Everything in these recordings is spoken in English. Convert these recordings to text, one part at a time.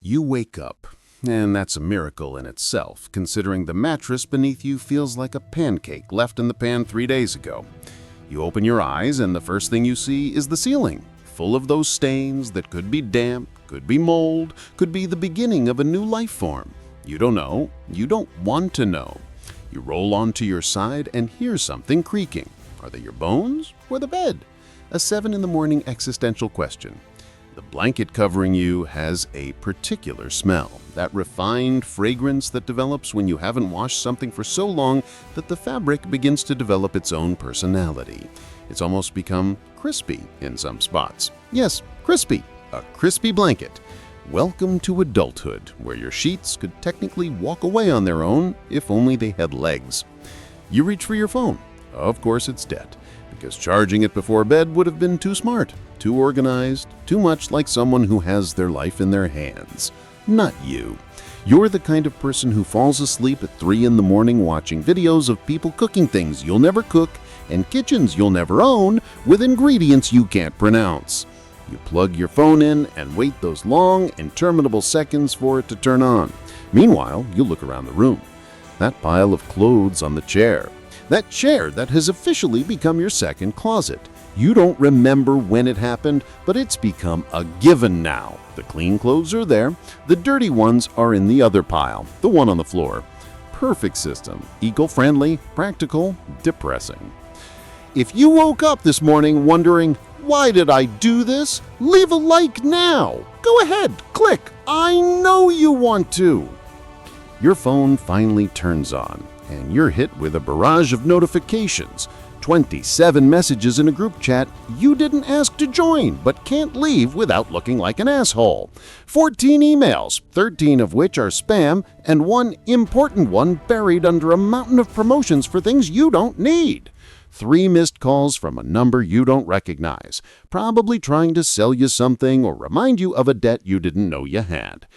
You wake up, and that's a miracle in itself, considering the mattress beneath you feels like a pancake left in the pan 3 days ago. You open your eyes, and the first thing you see is the ceiling, full of those stains that could be damp, could be mold, could be the beginning of a new life form. You don't know. You don't want to know. You roll onto your side and hear something creaking. Are they your bones or the bed? A 7 a.m. existential question. The blanket covering you has a particular smell, that refined fragrance that develops when you haven't washed something for so long that the fabric begins to develop its own personality. It's almost become crispy in some spots. Yes, crispy. A crispy blanket. Welcome to adulthood, where your sheets could technically walk away on their own if only they had legs. You reach for your phone. Of course it's dead, because charging it before bed would have been too smart, too organized, too much like someone who has their life in their hands. Not you. You're the kind of person who falls asleep at 3 a.m. watching videos of people cooking things you'll never cook and kitchens you'll never own with ingredients you can't pronounce. You plug your phone in and wait those long, interminable seconds for it to turn on. Meanwhile, you look around the room. That pile of clothes on the chair. That chair that has officially become your second closet. You don't remember when it happened, but it's become a given now. The clean clothes are there. The dirty ones are in the other pile, the one on the floor. Perfect system. Eco-friendly, practical, depressing. If you woke up this morning wondering, why did I do this? Leave a like now. Go ahead, click. I know you want to. Your phone finally turns on, and you're hit with a barrage of notifications. 27 messages in a group chat you didn't ask to join but can't leave without looking like an asshole. 14 emails, 13 of which are spam, and one important one buried under a mountain of promotions for things you don't need. 3 missed calls from a number you don't recognize, probably trying to sell you something or remind you of a debt you didn't know you had.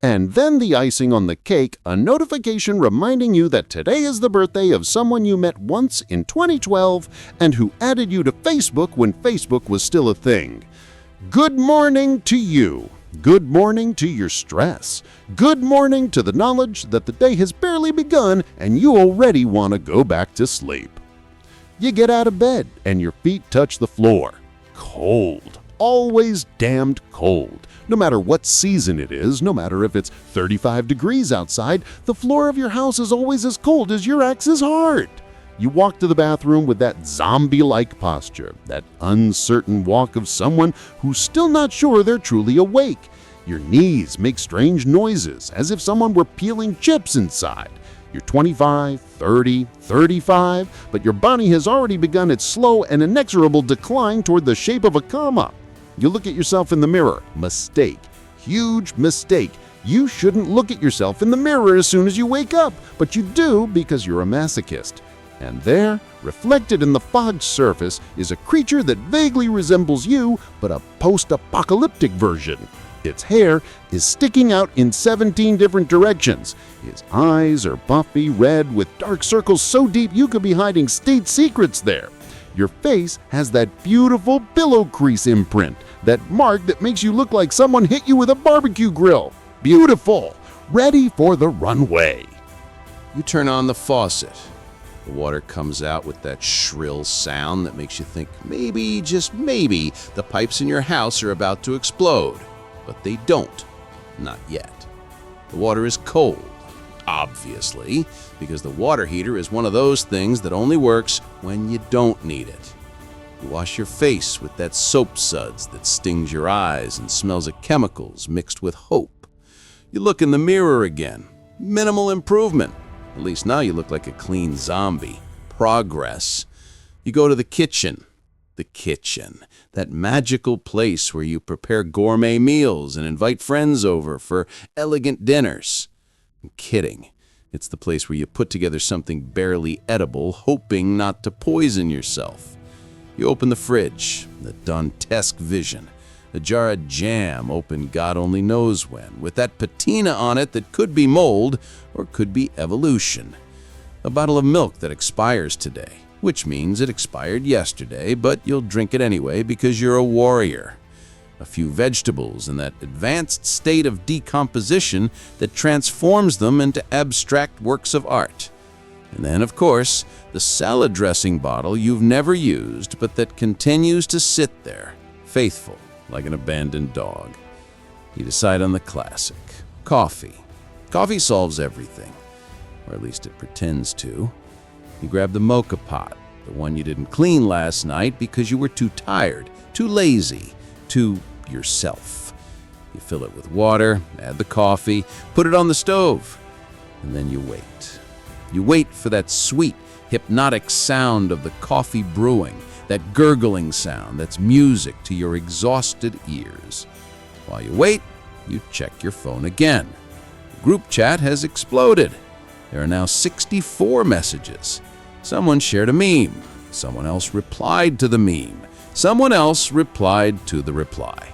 And then the icing on the cake, a notification reminding you that today is the birthday of someone you met once in 2012 and who added you to Facebook when Facebook was still a thing. Good morning to you. Good morning to your stress. Good morning to the knowledge that the day has barely begun and you already want to go back to sleep. You get out of bed and your feet touch the floor. Cold. Always damned cold. No matter what season it is, no matter if it's 35 degrees outside, the floor of your house is always as cold as your axe is hard. You walk to the bathroom with that zombie-like posture, that uncertain walk of someone who's still not sure they're truly awake. Your knees make strange noises, as if someone were peeling chips inside. You're 25, 30, 35, but your body has already begun its slow and inexorable decline toward the shape of a comma. You look at yourself in the mirror. Mistake. Huge mistake. You shouldn't look at yourself in the mirror as soon as you wake up, but you do because you're a masochist. And there, reflected in the fogged surface, is a creature that vaguely resembles you, but a post-apocalyptic version. Its hair is sticking out in 17 different directions. His eyes are puffy red with dark circles so deep you could be hiding state secrets there. Your face has that beautiful pillow crease imprint, that mark that makes you look like someone hit you with a barbecue grill. Beautiful. Ready for the runway. You turn on the faucet. The water comes out with that shrill sound that makes you think maybe, just maybe, the pipes in your house are about to explode. But they don't. Not yet. The water is cold, obviously, because the water heater is one of those things that only works when you don't need it. You wash your face with that soap suds that stings your eyes and smells of chemicals mixed with hope. You look in the mirror again. Minimal improvement. At least now you look like a clean zombie. Progress. You go to the kitchen. The kitchen. That magical place where you prepare gourmet meals and invite friends over for elegant dinners. I'm kidding. It's the place where you put together something barely edible, hoping not to poison yourself. You open the fridge, the Dantesque vision. A jar of jam opened God only knows when, with that patina on it that could be mold or could be evolution. A bottle of milk that expires today, which means it expired yesterday, but you'll drink it anyway because you're a warrior. a few vegetables, and that advanced state of decomposition that transforms them into abstract works of art. And then, of course, the salad dressing bottle you've never used, but that continues to sit there, faithful, like an abandoned dog. You decide on the classic, coffee. Coffee solves everything, or at least it pretends to. You grab the mocha pot, the one you didn't clean last night because you were too tired, too lazy, too yourself. You fill it with water, add the coffee, put it on the stove, and then you wait. You wait for that sweet, hypnotic sound of the coffee brewing, that gurgling sound that's music to your exhausted ears. While you wait, you check your phone again. The group chat has exploded. There are now 64 messages. Someone shared a meme. Someone else replied to the meme. Someone else replied to the reply.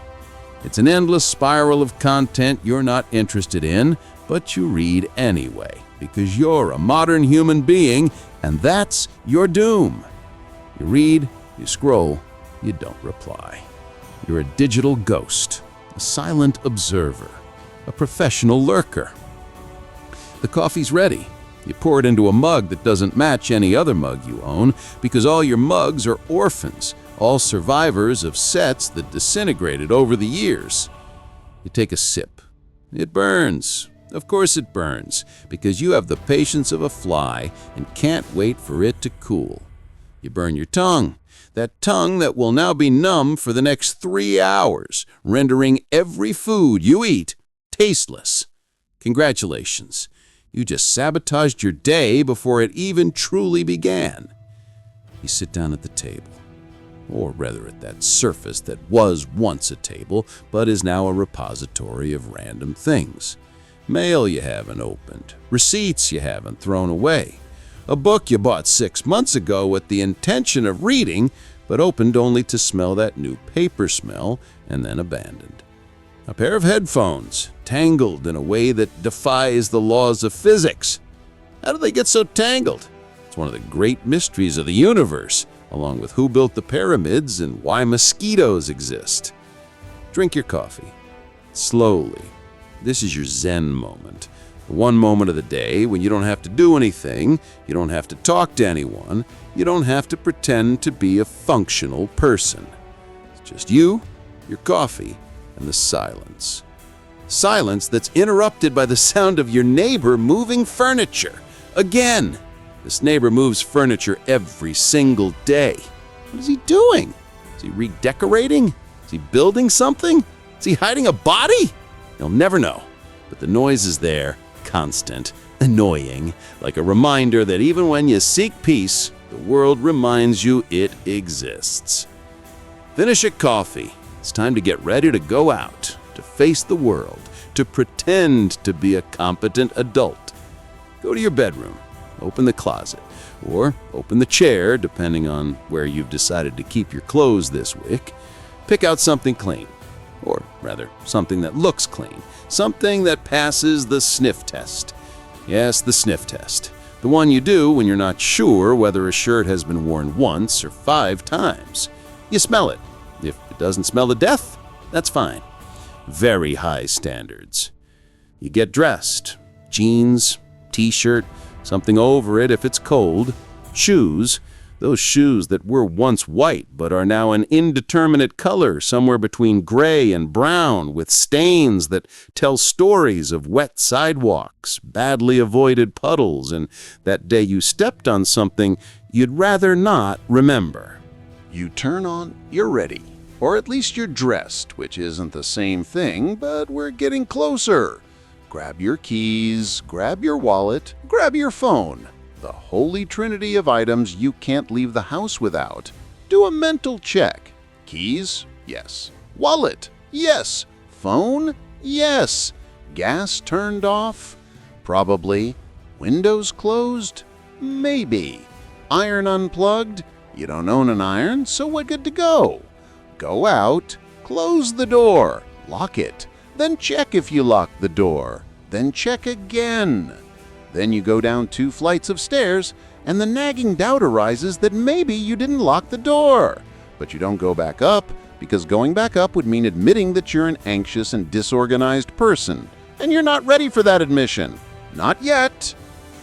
It's an endless spiral of content you're not interested in, but you read anyway, because you're a modern human being, and that's your doom. You read, you scroll, you don't reply. You're a digital ghost, a silent observer, a professional lurker. The coffee's ready. You pour it into a mug that doesn't match any other mug you own, because all your mugs are orphans, all survivors of sets that disintegrated over the years. You take a sip. It burns. Of course it burns, because you have the patience of a fly and can't wait for it to cool. You burn your tongue, that tongue that will now be numb for the next 3 hours, rendering every food you eat tasteless. Congratulations. You just sabotaged your day before it even truly began. You sit down at the table, or rather at that surface that was once a table, but is now a repository of random things. Mail you haven't opened, receipts you haven't thrown away, a book you bought 6 months ago with the intention of reading, but opened only to smell that new paper smell and then abandoned. A pair of headphones, tangled in a way that defies the laws of physics. How do they get so tangled? It's one of the great mysteries of the universe, along with who built the pyramids and why mosquitoes exist. Drink your coffee. Slowly. This is your Zen moment. The one moment of the day when you don't have to do anything, you don't have to talk to anyone, you don't have to pretend to be a functional person. It's just you, your coffee, and the silence. Silence that's interrupted by the sound of your neighbor moving furniture. Again! This neighbor moves furniture every single day. What is he doing? Is he redecorating? Is he building something? Is he hiding a body? You'll never know. But the noise is there, constant, annoying, like a reminder that even when you seek peace, the world reminds you it exists. Finish your coffee. It's time to get ready to go out, to face the world, to pretend to be a competent adult. Go to your bedroom, open the closet, or open the chair, depending on where you've decided to keep your clothes this week. Pick out something clean, or rather, something that looks clean, something that passes the sniff test. Yes, the sniff test. The one you do when you're not sure whether a shirt has been worn once or 5 times. You smell it. If it doesn't smell to death, that's fine. Very high standards. You get dressed. Jeans, t-shirt, something over it if it's cold. Shoes. Those shoes that were once white but are now an indeterminate color somewhere between gray and brown with stains that tell stories of wet sidewalks, badly avoided puddles, and that day you stepped on something you'd rather not remember. You turn on, you're ready. Or at least you're dressed, which isn't the same thing, but we're getting closer. Grab your keys, grab your wallet, grab your phone. The holy trinity of items you can't leave the house without. Do a mental check. Keys? Yes. Wallet? Yes. Phone? Yes. Gas turned off? Probably. Windows closed? Maybe. Iron unplugged? You don't own an iron, so we're good to go. Go out, close the door, lock it, then check if you locked the door, then check again. Then you go down 2 flights of stairs, and the nagging doubt arises that maybe you didn't lock the door. But you don't go back up, because going back up would mean admitting that you're an anxious and disorganized person, and you're not ready for that admission. Not yet.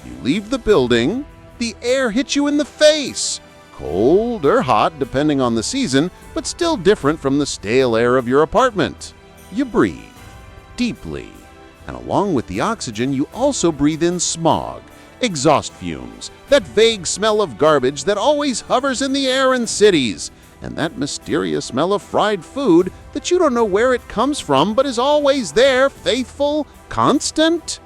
You leave the building, the air hits you in the face. Cold or hot, depending on the season, but still different from the stale air of your apartment. You breathe deeply, and along with the oxygen, you also breathe in smog, exhaust fumes, that vague smell of garbage that always hovers in the air in cities, and that mysterious smell of fried food that you don't know where it comes from but is always there, faithful, constant.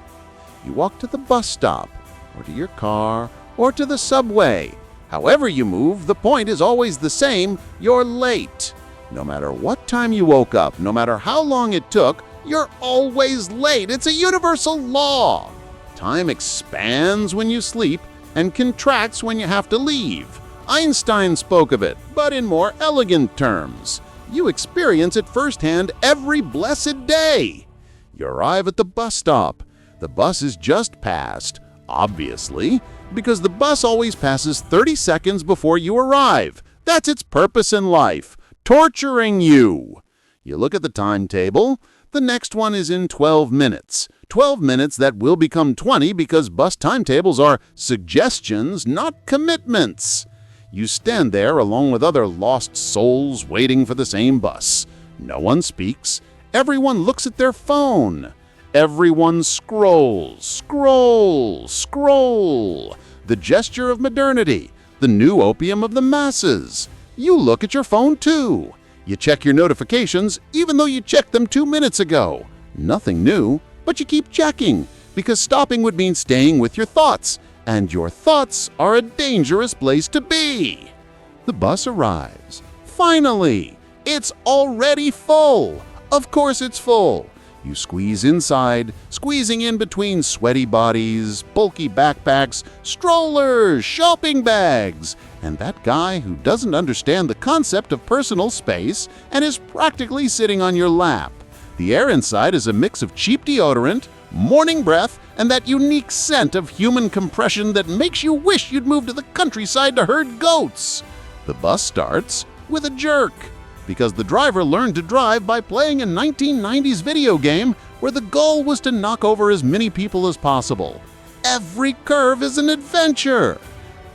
You walk to the bus stop, or to your car, or to the subway. However you move, the point is always the same: you're late. No matter what time you woke up, no matter how long it took, you're always late. It's a universal law. Time expands when you sleep and contracts when you have to leave. Einstein spoke of it, but in more elegant terms. You experience it firsthand every blessed day. You arrive at the bus stop. The bus is just passed, obviously, because the bus always passes 30 seconds before you arrive. That's its purpose in life, torturing you. You look at the timetable. The next one is in 12 minutes. 12 minutes that will become 20 because bus timetables are suggestions, not commitments. You stand there along with other lost souls waiting for the same bus. No one speaks. Everyone looks at their phone. Everyone scrolls, scroll, scroll. The gesture of modernity, the new opium of the masses. You look at your phone too. You check your notifications even though you checked them 2 minutes ago. Nothing new, but you keep checking because stopping would mean staying with your thoughts, and your thoughts are a dangerous place to be. The bus arrives. Finally! It's already full. Of course it's full. You squeeze inside, squeezing in between sweaty bodies, bulky backpacks, strollers, shopping bags, and that guy who doesn't understand the concept of personal space and is practically sitting on your lap. The air inside is a mix of cheap deodorant, morning breath, and that unique scent of human compression that makes you wish you'd move to the countryside to herd goats. The bus starts with a jerk, because the driver learned to drive by playing a 1990s video game where the goal was to knock over as many people as possible. Every curve is an adventure.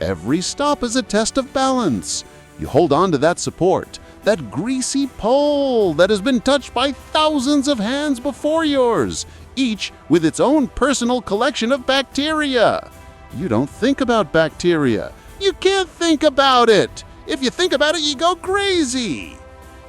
Every stop is a test of balance. You hold on to that support, that greasy pole that has been touched by thousands of hands before yours, each with its own personal collection of bacteria. You don't think about bacteria. You can't think about it. If you think about it, you go crazy.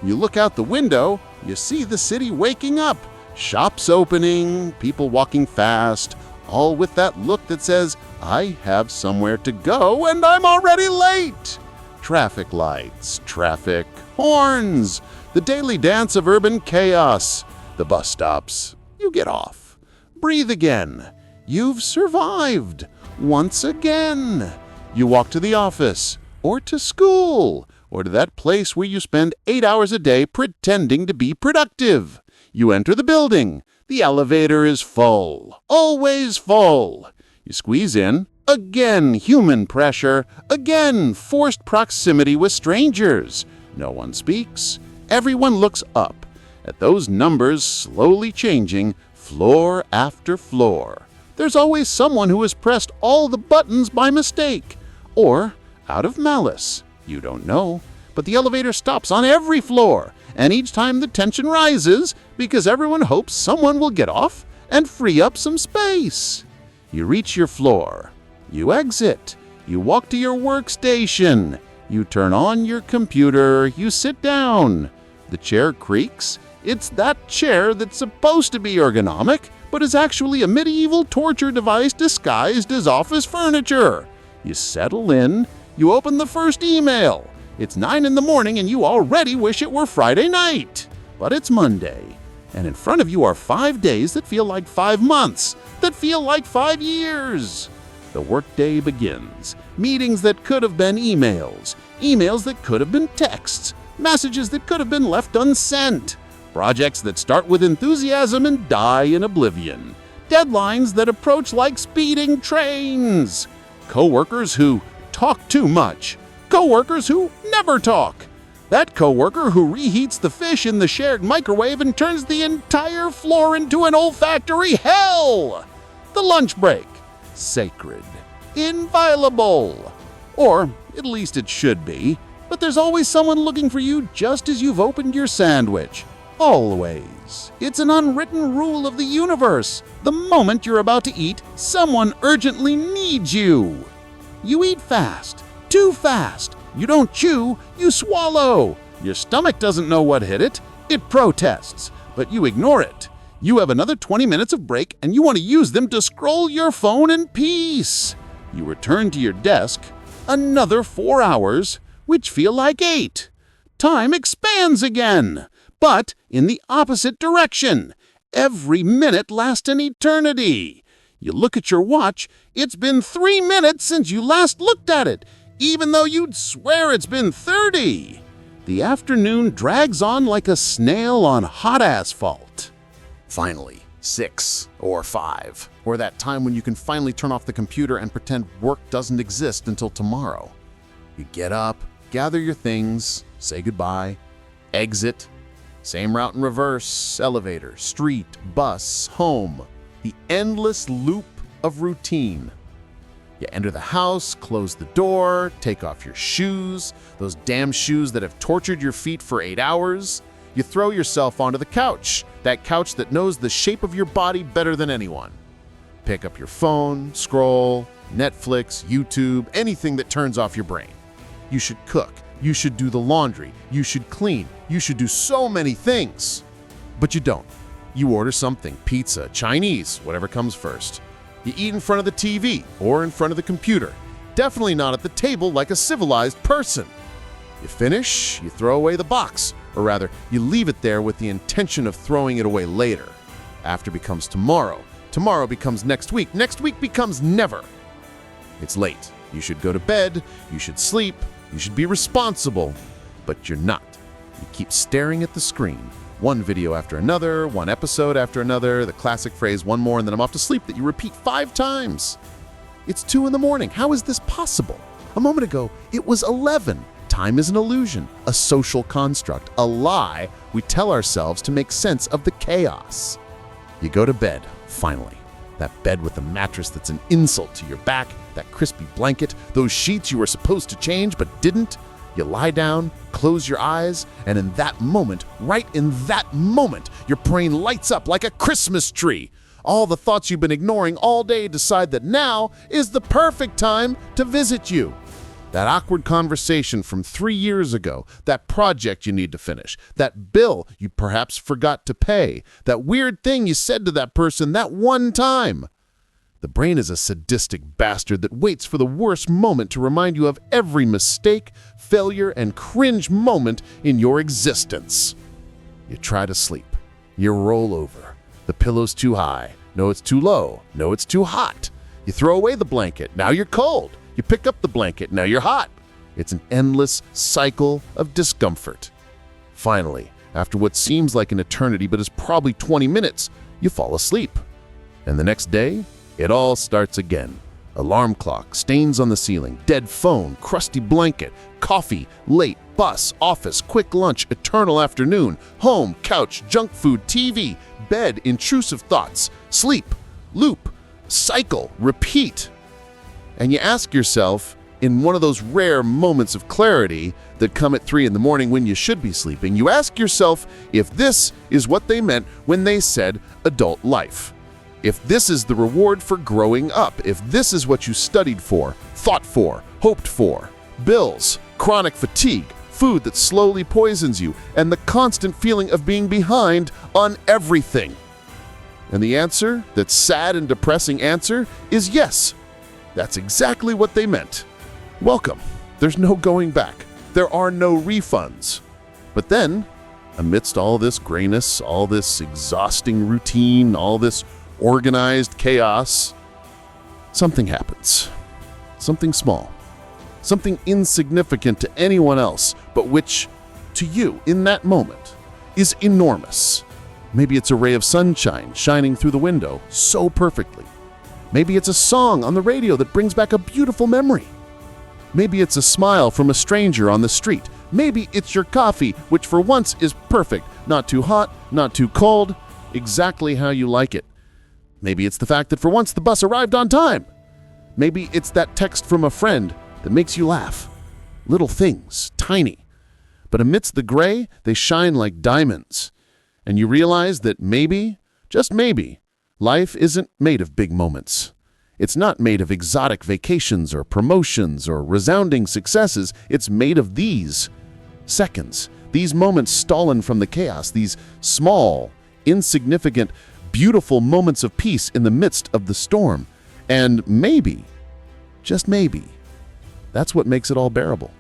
You look out the window, you see the city waking up, shops opening, people walking fast, all with that look that says, I have somewhere to go and I'm already late. Traffic lights, traffic, horns, the daily dance of urban chaos. The bus stops. You get off. Breathe again. You've survived. Once again. You walk to the office, or to school, or to that place where you spend 8 hours a day pretending to be productive. You enter the building. The elevator is full. Always full. You squeeze in. Again, human pressure. Again, forced proximity with strangers. No one speaks. Everyone looks up at those numbers slowly changing, floor after floor. There's always someone who has pressed all the buttons by mistake, or out of malice. You don't know, but the elevator stops on every floor, and each time the tension rises because everyone hopes someone will get off and free up some space. You reach your floor. You exit. You walk to your workstation. You turn on your computer. You sit down. The chair creaks. It's that chair that's supposed to be ergonomic, but is actually a medieval torture device disguised as office furniture. You settle in. You open the first email. It's 9 in the morning and you already wish it were Friday night. But it's Monday. And in front of you are 5 days that feel like 5 months, that feel like 5 years. The workday begins. Meetings that could have been emails. Emails that could have been texts. Messages that could have been left unsent. Projects that start with enthusiasm and die in oblivion. Deadlines that approach like speeding trains. Coworkers who talk too much. Coworkers who never talk. That coworker who reheats the fish in the shared microwave and turns the entire floor into an olfactory hell. The lunch break. Sacred. Inviolable. Or at least it should be. But there's always someone looking for you just as you've opened your sandwich. Always. It's an unwritten rule of the universe. The moment you're about to eat, someone urgently needs you. You eat fast. Too fast. You don't chew, you swallow. Your stomach doesn't know what hit it. It protests, but you ignore it. You have another 20 minutes of break and you want to use them to scroll your phone in peace. You return to your desk. Another 4 hours, which feel like 8. Time expands again, but in the opposite direction. Every minute lasts an eternity. You look at your watch. It's been 3 minutes since you last looked at it, even though you'd swear it's been 30. The afternoon drags on like a snail on hot asphalt. Finally, 6 or 5, or that time when you can finally turn off the computer and pretend work doesn't exist until tomorrow. You get up, gather your things, say goodbye, exit. Same route in reverse, elevator, street, bus, home. The endless loop of routine. You enter the house, close the door, take off your shoes, those damn shoes that have tortured your feet for 8 hours. You throw yourself onto the couch, that couch that knows the shape of your body better than anyone. Pick up your phone, scroll, Netflix, YouTube, anything that turns off your brain. You should cook, you should do the laundry, you should clean, you should do so many things. But you don't. You order something, pizza, Chinese, whatever comes first. You eat in front of the TV or in front of the computer. Definitely not at the table like a civilized person. You finish, you throw away the box, or rather, you leave it there with the intention of throwing it away later. After becomes tomorrow, tomorrow becomes next week becomes never. It's late. You should go to bed, you should sleep, you should be responsible, but you're not. You keep staring at the screen. One video after another, one episode after another, the classic phrase, one more and then I'm off to sleep, that you repeat 5 times. It's 2 in the morning. How is this possible? A moment ago, it was 11. Time is an illusion, a social construct, a lie we tell ourselves to make sense of the chaos. You go to bed, finally. That bed with the mattress that's an insult to your back, that crispy blanket, those sheets you were supposed to change but didn't. You lie down, close your eyes, and in that moment, right in that moment, your brain lights up like a Christmas tree. All the thoughts you've been ignoring all day decide that now is the perfect time to visit you. That awkward conversation from 3 years ago, that project you need to finish, that bill you perhaps forgot to pay, that weird thing you said to that person that one time. The brain is a sadistic bastard that waits for the worst moment to remind you of every mistake, failure, and cringe moment in your existence. You try to sleep. You roll over. The pillow's too high. No, it's too low. No, it's too hot. You throw away the blanket. Now you're cold. You pick up the blanket. Now you're hot. It's an endless cycle of discomfort. Finally, after what seems like an eternity but is probably 20 minutes, you fall asleep. And the next day, it all starts again. Alarm clock, stains on the ceiling, dead phone, crusty blanket, coffee, late, bus, office, quick lunch, eternal afternoon, home, couch, junk food, TV, bed, intrusive thoughts, sleep, loop, cycle, repeat. And you ask yourself, in one of those rare moments of clarity that come at 3 in the morning when you should be sleeping, you ask yourself if this is what they meant when they said adult life. If this is the reward for growing up, if this is what you studied for, thought for, hoped for, bills, chronic fatigue, food that slowly poisons you, and the constant feeling of being behind on everything. And the answer, that sad and depressing answer, is yes. That's exactly what they meant. Welcome. There's no going back. There are no refunds. But then, amidst all this grayness, all this exhausting routine, all this organized chaos, something happens. Something small. Something insignificant to anyone else, but which, to you, in that moment, is enormous. Maybe it's a ray of sunshine shining through the window so perfectly. Maybe it's a song on the radio that brings back a beautiful memory. Maybe it's a smile from a stranger on the street, Maybe it's your coffee, which for once is perfect. Not too hot, not too cold, exactly how you like it. Maybe it's the fact that for once the bus arrived on time. Maybe it's that text from a friend that makes you laugh. Little things, tiny. But amidst the gray, they shine like diamonds. And you realize that maybe, just maybe, life isn't made of big moments. It's not made of exotic vacations or promotions or resounding successes. It's made of these seconds, these moments stolen from the chaos, these small, insignificant, beautiful moments of peace in the midst of the storm. And maybe, just maybe, that's what makes it all bearable.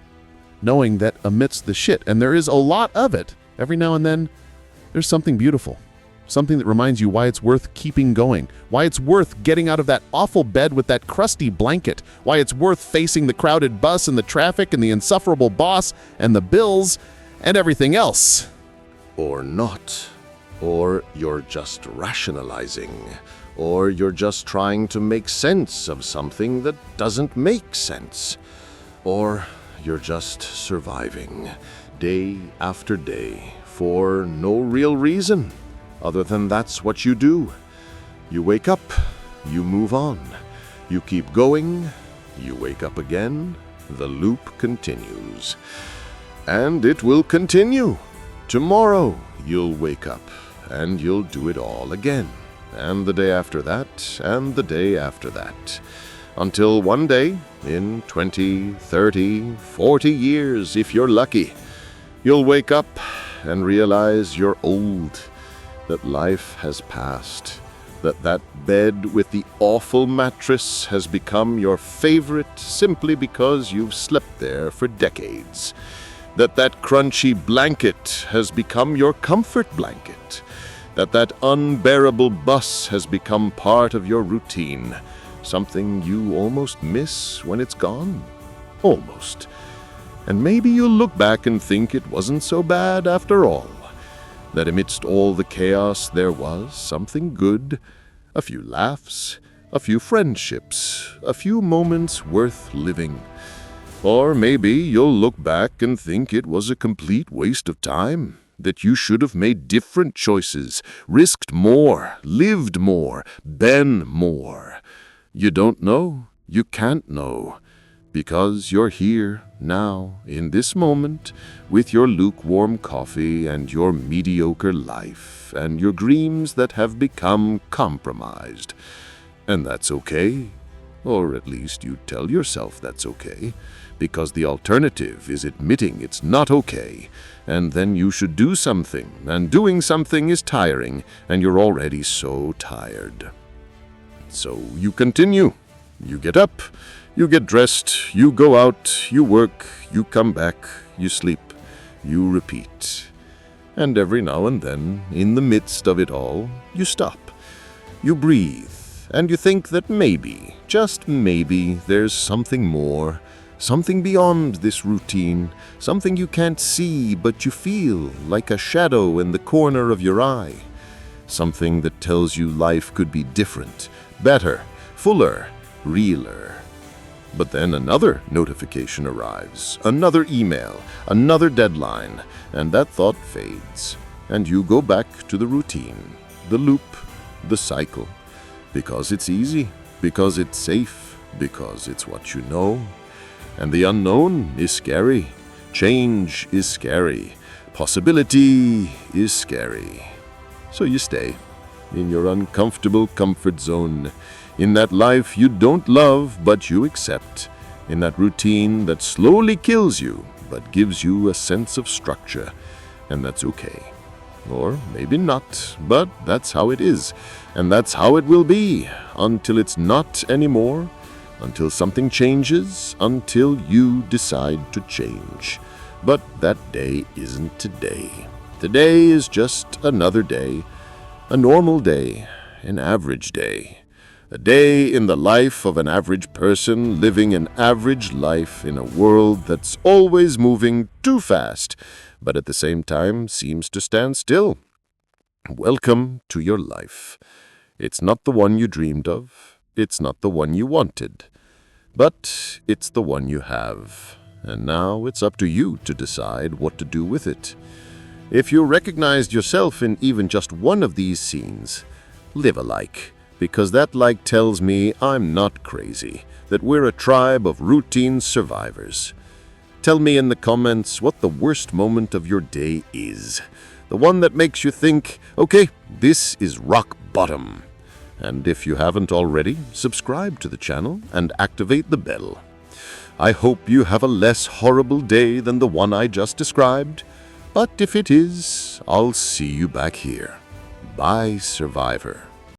Knowing that amidst the shit, and there is a lot of it, every now and then, there's something beautiful. Something that reminds you why it's worth keeping going, why it's worth getting out of that awful bed with that crusty blanket, why it's worth facing the crowded bus and the traffic and the insufferable boss and the bills and everything else. Or not. Or you're just rationalizing. Or you're just trying to make sense of something that doesn't make sense. Or you're just surviving, day after day, for no real reason. Other than that's what you do. You wake up, you move on. You keep going, you wake up again. The loop continues. And it will continue. Tomorrow you'll wake up and you'll do it all again. And the day after that, and the day after that. Until one day, in 20, 30, 40 years, if you're lucky, you'll wake up and realize you're old. That life has passed, that bed with the awful mattress has become your favorite simply because you've slept there for decades, that crunchy blanket has become your comfort blanket, that unbearable bus has become part of your routine, something you almost miss when it's gone. Almost. And maybe you'll look back and think it wasn't so bad after all. That amidst all the chaos there was something good, a few laughs, a few friendships, a few moments worth living. Or maybe you'll look back and think it was a complete waste of time, that you should have made different choices, risked more, lived more, been more. You don't know, you can't know. Because you're here, now, in this moment, with your lukewarm coffee and your mediocre life and your dreams that have become compromised. And that's okay. Or at least you tell yourself that's okay. Because the alternative is admitting it's not okay. And then you should do something. And doing something is tiring. And you're already so tired. So you continue. You get up. You get dressed, you go out, you work, you come back, you sleep, you repeat. And every now and then, in the midst of it all, you stop. You breathe, and you think that maybe, just maybe, there's something more, something beyond this routine, something you can't see but you feel like a shadow in the corner of your eye. Something that tells you life could be different, better, fuller, realer. But then another notification arrives, another email, another deadline, and that thought fades. And you go back to the routine, the loop, the cycle. Because it's easy, because it's safe, because it's what you know. And the unknown is scary. Change is scary. Possibility is scary. So you stay in your uncomfortable comfort zone, in that life you don't love but you accept, in that routine that slowly kills you but gives you a sense of structure, and that's okay. Or maybe not, but that's how it is, and that's how it will be, until it's not anymore, until something changes, until you decide to change. But that day isn't today. Today is just another day, a normal day, an average day. A day in the life of an average person living an average life in a world that's always moving too fast, but at the same time seems to stand still. Welcome to your life. It's not the one you dreamed of. It's not the one you wanted. But it's the one you have. and now it's up to you to decide what to do with it. If you recognized yourself in even just one of these scenes, live a like, because that like tells me I'm not crazy, that we're a tribe of routine survivors. Tell me in the comments what the worst moment of your day is. The one that makes you think, okay, this is rock bottom. And if you haven't already, subscribe to the channel and activate the bell. I hope you have a less horrible day than the one I just described. But if it is, I'll see you back here. Bye, Survivor.